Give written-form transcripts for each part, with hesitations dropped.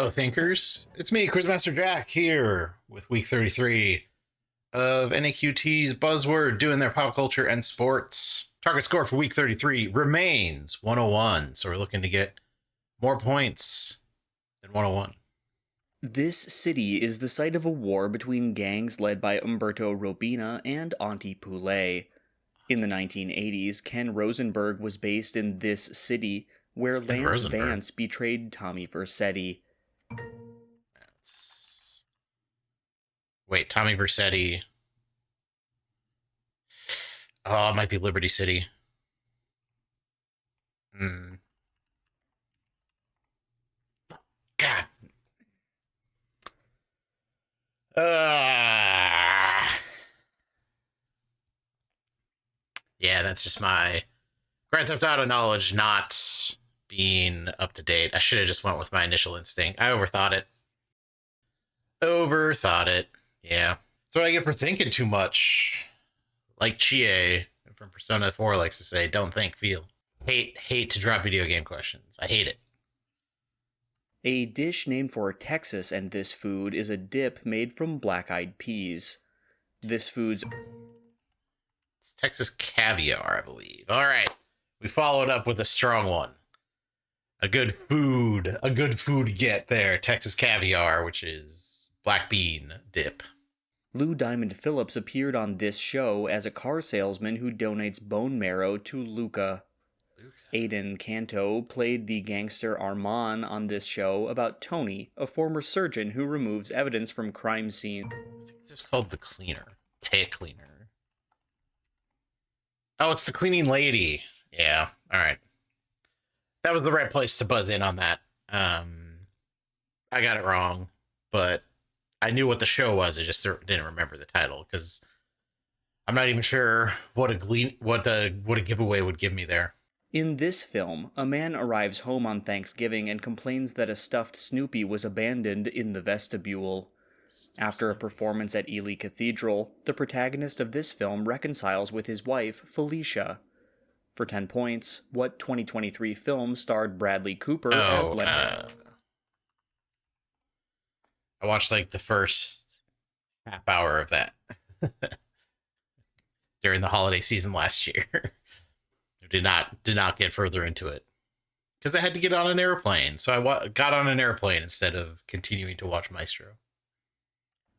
Hello, thinkers. It's me, Quizmaster Jack, here with week 33 of NAQT's Buzzword, doing their pop culture and sports. Target score for week 33 remains 101, so we're looking to get more points than 101. This city is the site of a war between gangs led by Umberto Robina and Auntie Poulet. In the 1980s, Ken Rosenberg was based in this city, where Lance Vance betrayed Tommy Vercetti. Wait, Tommy Vercetti. Oh, it might be Liberty City. God. Yeah, that's just my Grand Theft Auto knowledge not being up to date. I should have just went with my initial instinct. I overthought it. Yeah. That's what I get for thinking too much. Like Chie from Persona 4 likes to say, don't think, feel. Hate to drop video game questions. I hate it. A dish named for Texas and this food is a dip made from black-eyed peas. This food's... It's Texas caviar, I believe. All right. We followed up with a strong one. A good food get there. Texas caviar, which is black bean dip. Lou Diamond Phillips appeared on this show as a car salesman who donates bone marrow to Luca. Aidan Canto played the gangster Armand on this show about Tony, a former surgeon who removes evidence from crime scenes. I think it's just called The Cleaner. Take Cleaner. Oh, it's the cleaning lady. Yeah, all right. That was the right place to buzz in on that. I got it wrong, but I knew what the show was. I just didn't remember the title because I'm not even sure what a giveaway would give me there. In this film, a man arrives home on Thanksgiving and complains that a stuffed Snoopy was abandoned in the vestibule. After a performance at Ely Cathedral, the protagonist of this film reconciles with his wife, Felicia. For 10 points, what 2023 film starred Bradley Cooper as Leonard? I watched like the first half hour of that during the holiday season last year. Did not get further into it because I had to get on an airplane. So I got on an airplane instead of continuing to watch Maestro.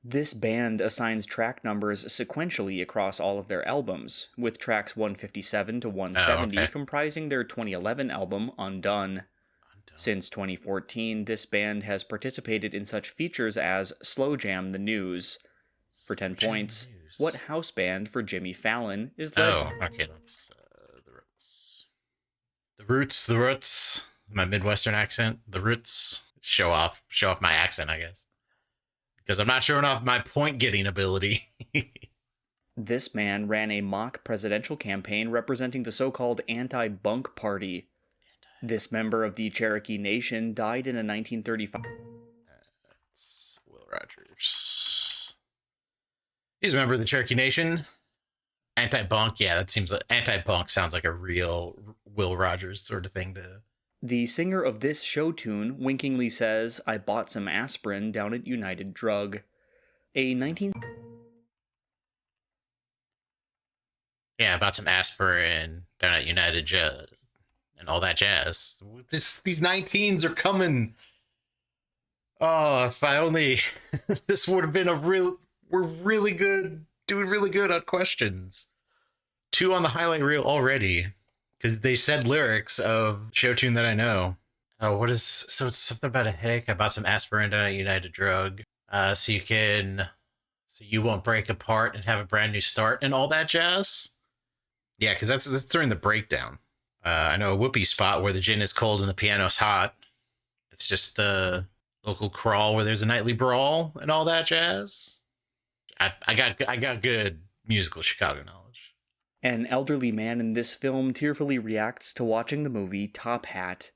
This band assigns track numbers sequentially across all of their albums, with tracks 157 to 170 comprising their 2011 album Undone. Since 2014, this band has participated in such features as Slow Jam the News. For 10 points, what house band for Jimmy Fallon is led? Oh, okay, that's The Roots. My Midwestern accent. The Roots. Show off my accent, I guess. Because I'm not showing off my point-getting ability. This man ran a mock presidential campaign representing the so-called anti-bunk party. This member of the Cherokee Nation died in a 1935... That's Will Rogers. He's a member of the Cherokee Nation. Anti-bunk, yeah, that seems like... Anti-bunk sounds like a real Will Rogers sort of thing to... The singer of this show tune winkingly says, "I bought some aspirin down at United Drug." Yeah, I bought some aspirin down at United Drug and all that jazz. These 19s are coming. Oh, if I only... this would have been we're really good, doing really good on questions. 2 on the highlight reel already. Because they said lyrics of show tune that I know. Oh, what is... So it's something about a headache. I bought some aspirin down at United Drug. So you won't break apart and have a brand new start and all that jazz. Yeah, because that's during the breakdown. I know a whoopee spot where the gin is cold and the piano's hot. It's just the local crawl where there's a nightly brawl and all that jazz. I got good musical Chicago knowledge. An elderly man in this film tearfully reacts to watching the movie Top Hat.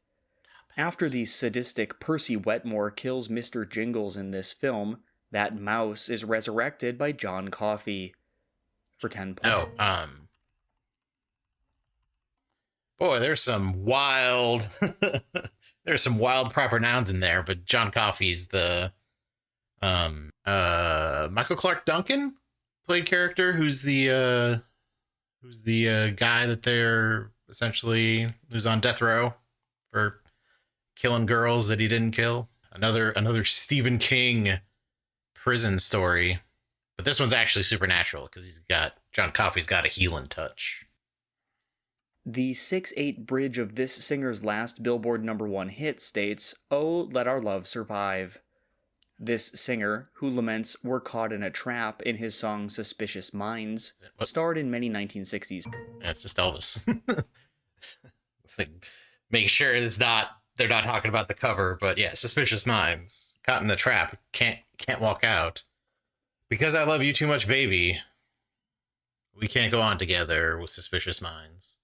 After the sadistic Percy Wetmore kills Mr. Jingles in this film, that mouse is resurrected by John Coffey. For 10 points. Boy, there's some wild there's some wild proper nouns in there, but John Coffey's the Michael Clark Duncan played character who's the guy that they're essentially who's on death row for killing girls that he didn't kill. Another Stephen King prison story, but this one's actually supernatural because John Coffey's got a healing touch. The 6/8 bridge of this singer's last Billboard #1 hit states, "Oh, let our love survive." This singer, who laments "we're caught in a trap" in his song Suspicious Minds, starred in many 1960s. Yeah, it's just Elvis. It's like, make sure they're not talking about the cover, but yeah, Suspicious Minds, caught in a trap, can't walk out. Because I love you too much, baby. We can't go on together with suspicious minds.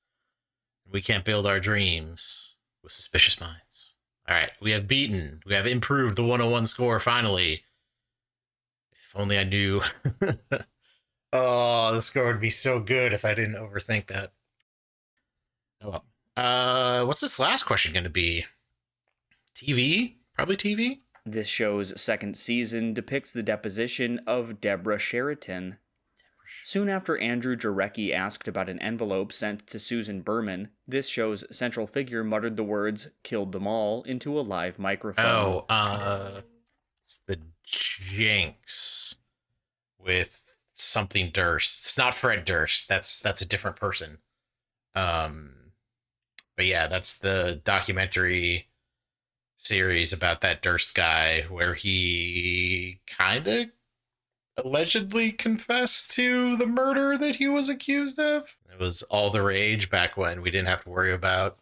We can't build our dreams with suspicious minds. All right, we have improved the 101 score finally. If only I knew. Oh, the score would be so good if I didn't overthink that. Oh well. What's this last question going to be? TV? Probably TV? This show's second season depicts the deposition of Deborah Sheraton. Soon after Andrew Jarecki asked about an envelope sent to Susan Berman, this show's central figure muttered the words, "killed them all," into a live microphone. It's the Jinx with something Durst. It's not Fred Durst. That's a different person. But yeah, that's the documentary series about that Durst guy where he kind of allegedly confessed to the murder that he was accused of. It was all the rage back when we didn't have to worry about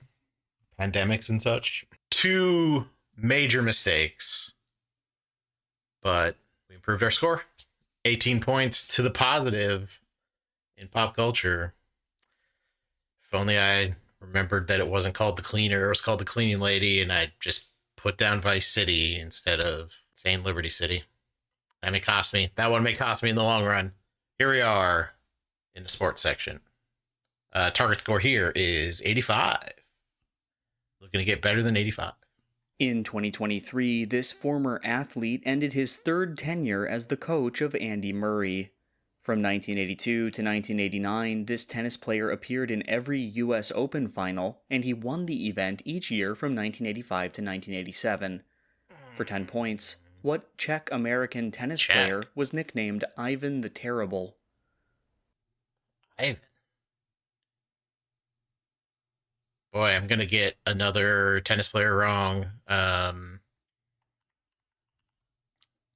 pandemics and such. 2 major mistakes, but we improved our score. 18 points to the positive in pop culture. If only I remembered that it wasn't called The Cleaner, it was called The Cleaning Lady, and I just put down Vice City instead of saying Liberty City. That one may cost me in the long run. Here we are in the sports section. Target score here is 85. Looking to get better than 85. In 2023, this former athlete ended his 3rd tenure as the coach of Andy Murray. From 1982 to 1989, this tennis player appeared in every U.S. Open final, and he won the event each year from 1985 to 1987. For 10 points, what Czech-American tennis player was nicknamed Ivan the Terrible? Ivan. Boy, I'm going to get another tennis player wrong.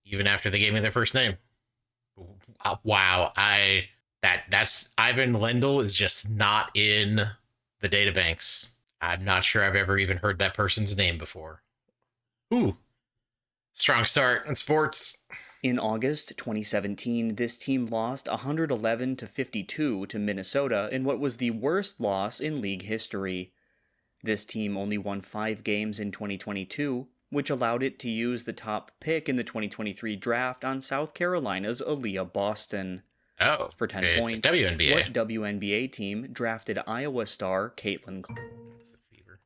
Even after they gave me their first name. Wow. That's Ivan Lendl is just not in the databanks. I'm not sure I've ever even heard that person's name before. Ooh. Strong start in sports. In August 2017, this team lost 111-52 to Minnesota in what was the worst loss in league history. This team only won 5 games in 2022, which allowed it to use the top pick in the 2023 draft on South Carolina's Aaliyah Boston. Oh, for 10 okay, points, WNBA. What WNBA team drafted Iowa star Caitlin Clark? That's a fever.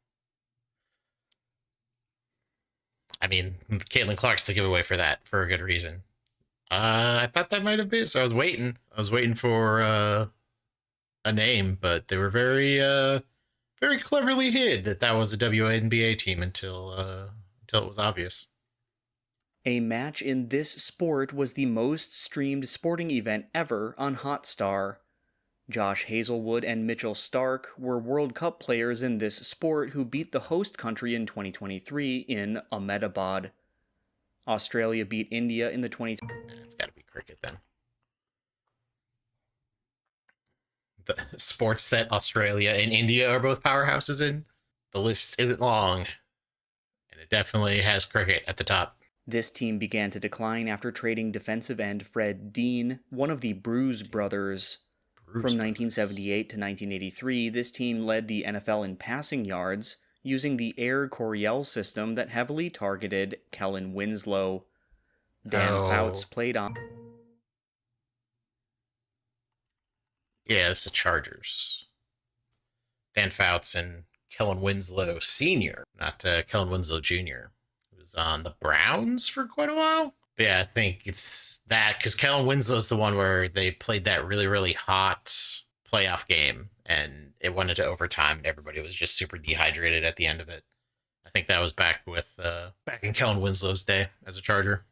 I mean, Caitlin Clark's the giveaway for that, for a good reason. I thought that might have been, so I was waiting. I was waiting for a name, but they were very cleverly hid that was a WNBA team until it was obvious. A match in this sport was the most streamed sporting event ever on Hotstar. Josh Hazelwood and Mitchell Stark were World Cup players in this sport who beat the host country in 2023 in Ahmedabad. Australia beat India in the 20... It's got to be cricket then. The sports that Australia and India are both powerhouses in. The list isn't long, and it definitely has cricket at the top. This team began to decline after trading defensive end Fred Dean, one of the Bruce brothers. From 1978 to 1983, this team led the NFL in passing yards, using the Air Coryell system that heavily targeted Kellen Winslow. Dan Fouts played on... Yeah, it's the Chargers. Dan Fouts and Kellen Winslow Sr., not Kellen Winslow Jr., who was on the Browns for quite a while. But yeah, I think it's that because Kellen Winslow's the one where they played that really, really hot playoff game and it went into overtime and everybody was just super dehydrated at the end of it. I think that was back in Kellen Winslow's day as a Charger.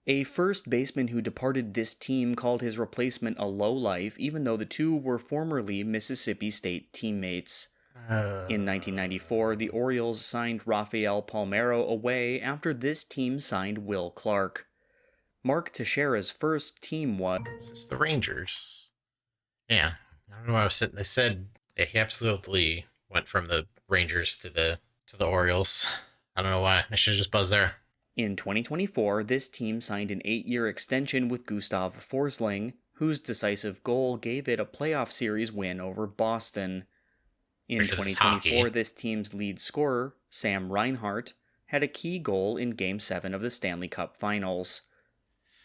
A first baseman who departed this team called his replacement a lowlife, even though the two were formerly Mississippi State teammates. In 1994, the Orioles signed Rafael Palmeiro away after this team signed Will Clark. Mark Teixeira's first team was... It's the Rangers. Yeah, I don't know why I was sitting. They said he absolutely went from the Rangers to the Orioles. I don't know why. I should have just buzzed there. In 2024, this team signed an 8-year extension with Gustav Forsling, whose decisive goal gave it a playoff series win over Boston. In 2024, this team's lead scorer, Sam Reinhart, had a key goal in Game 7 of the Stanley Cup Finals.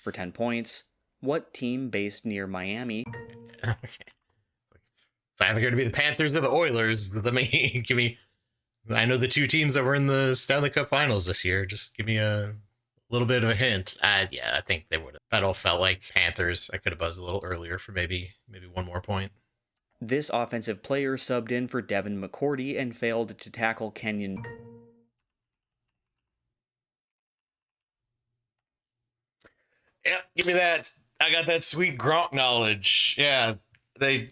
For 10 points, what team based near Miami... Okay. It's either going to be the Panthers or the Oilers. Give me... I know the two teams that were in the Stanley Cup Finals this year. Just give me a little bit of a hint. Yeah, I think they would have. That all felt like Panthers. I could have buzzed a little earlier for maybe one more point. This offensive player subbed in for Devin McCourty and failed to tackle Kenyon. Yeah, give me that. I got that sweet Gronk knowledge. Yeah, they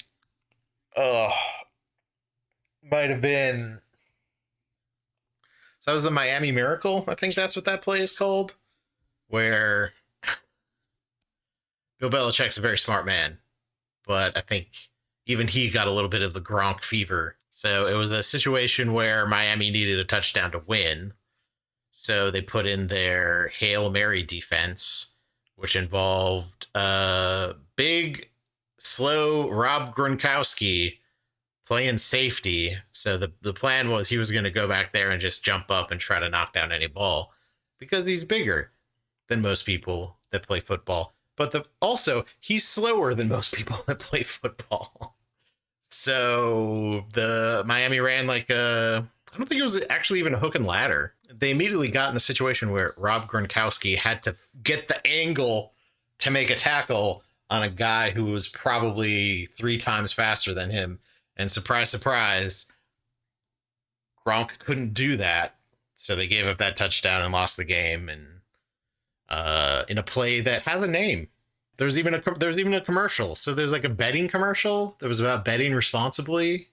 might have been. So that was the Miami Miracle. I think that's what that play is called. Where Bill Belichick's a very smart man, but I think even he got a little bit of the Gronk fever. So it was a situation where Miami needed a touchdown to win. So they put in their Hail Mary defense, which involved big, slow Rob Gronkowski playing safety. So the plan was he was going to go back there and just jump up and try to knock down any ball because he's bigger than most people that play football. But also, he's slower than most people that play football. So the Miami ran I don't think it was actually even a hook and ladder. They immediately got in a situation where Rob Gronkowski had to get the angle to make a tackle on a guy who was probably 3 times faster than him. And surprise, surprise, Gronk couldn't do that. So they gave up that touchdown and lost the game. And in a play that has a name. There's even a commercial. So there's like a betting commercial that was about betting responsibly.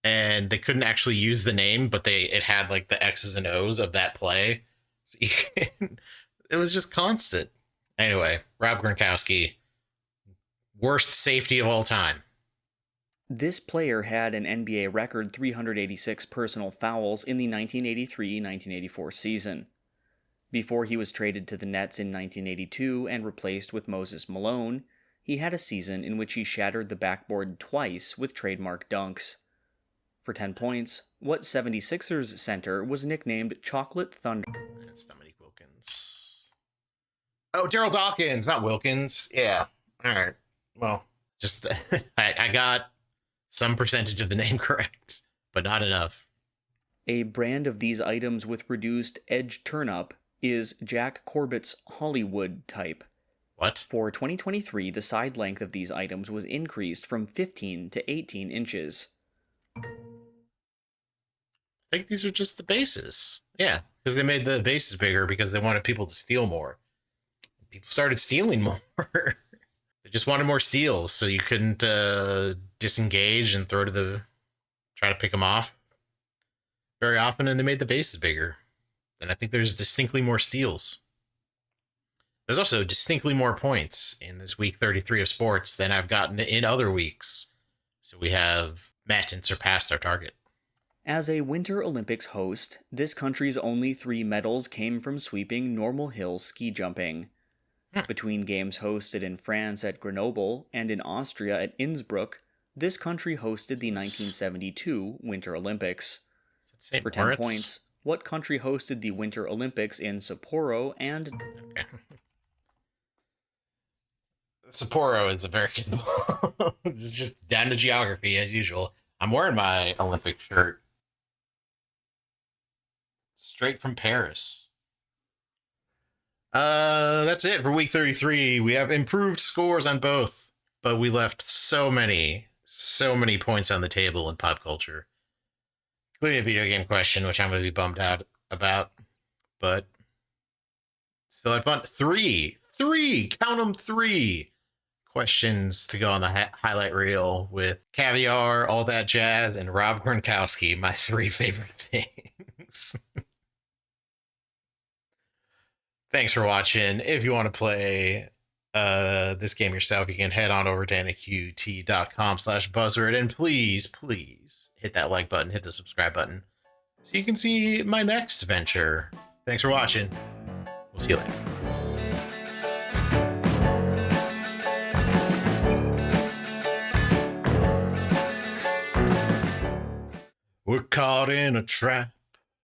And they couldn't actually use the name, but it had like the X's and O's of that play. So it was just constant. Anyway, Rob Gronkowski, worst safety of all time. This player had an NBA record 386 personal fouls in the 1983-1984 season. Before he was traded to the Nets in 1982 and replaced with Moses Malone, he had a season in which he shattered the backboard twice with trademark dunks. For 10 points, what 76ers center was nicknamed Chocolate Thunder? That's Dominique Wilkins. Oh, Daryl Dawkins, not Wilkins. Yeah. All right. Well, just I got some percentage of the name correct, but not enough. A brand of these items with reduced edge turn-up is Jack Corbett's Hollywood type. What? For 2023, the side length of these items was increased from 15 to 18 inches. I think these are just the bases. Yeah, because they made the bases bigger because they wanted people to steal more. People started stealing more. They just wanted more steals, so you couldn't disengage and try to pick them off very often, and they made the bases bigger. And I think there's distinctly more steals. There's also distinctly more points in this week 33 of sports than I've gotten in other weeks. So we have met and surpassed our target. As a Winter Olympics host, this country's only 3 medals came from sweeping normal hill ski jumping. Between games hosted in France at Grenoble and in Austria at Innsbruck, this country hosted the 1972 Winter Olympics. For 10 points, what country hosted the Winter Olympics in Sapporo and... Okay. Sapporo is a very good It's just down to geography as usual. I'm wearing my Olympic shirt straight from Paris. That's it for week 33. We have improved scores on both, but we left so many points on the table in pop culture, including a video game question, which I'm going to be bummed out about, but still had fun. Three, count them, 3 questions to go on the highlight reel with caviar, all that jazz, and Rob Gronkowski, my 3 favorite things. Thanks for watching. If you want to play this game yourself, you can head on over to naqt.com/buzzword, and please hit that like button, hit the subscribe button, so you can see my next venture. Thanks for watching. We'll see you later. We're caught in a trap.